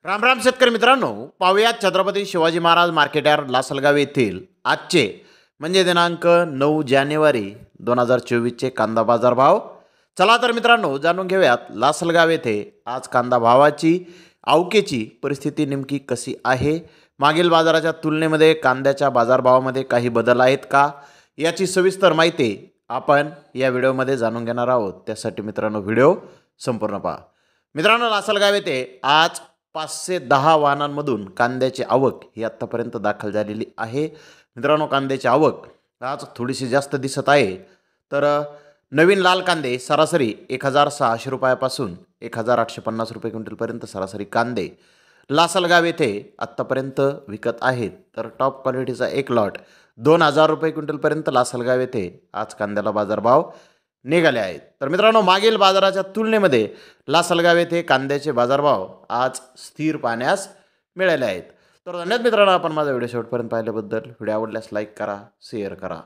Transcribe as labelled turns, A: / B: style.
A: राम राम शेतकरी मित्रांनो, पाहुयात छत्रपती शिवाजी महाराज मार्केट यार्ड लासलगाव येथील आजचे म्हणजे दिनांक 9 जानेवारी 2024चे कांदा बाजार भाव. चला तर मित्रांनो जाणून घेऊयात लासलगाव येथे आज कांदा भावाची आवकेची परिस्थिती नेमकी कशी आहे. मागील बाजाराच्या तुलनेमध्ये कांद्याच्या बाजारभावामध्ये काही बदल आहेत का याची सविस्तर माहिती आपण या व्हिडिओमध्ये जाणून घेणार आहोत. त्यासाठी मित्रांनो व्हिडिओ संपूर्ण पहा. मित्रांनो लासलगाव येथे आज 510 वाहनांमधून कांद्याची आवक ही आत्तापर्यंत दाखल झालेली आहे. मित्रांनो कांद्याची आवक आज थोडीशी जास्त दिसत आहे. तर नवीन लाल कांदे सरासरी 1600 रुपयापासून 1850 रुपये क्विंटलपर्यंत सरासरी कांदे लासलगाव येथे आत्तापर्यंत विकत आहेत. तर टॉप क्वालिटीचा एक लॉट 2000 रुपये क्विंटलपर्यंत लासलगाव येथे आज कांद्याला बाजारभाव निघाले आहेत. तर मित्रांनो मागील बाजाराच्या तुलनेमध्ये लासलगाव येथे कांद्याचे बाजारभाव आज स्थिर पाहण्यास मिळाले आहेत. तर धन्यवाद मित्रांनो, आपण माझा व्हिडिओ शेवटपर्यंत पाहिल्याबद्दल. व्हिडिओ आवडल्यास लाईक करा, शेअर करा.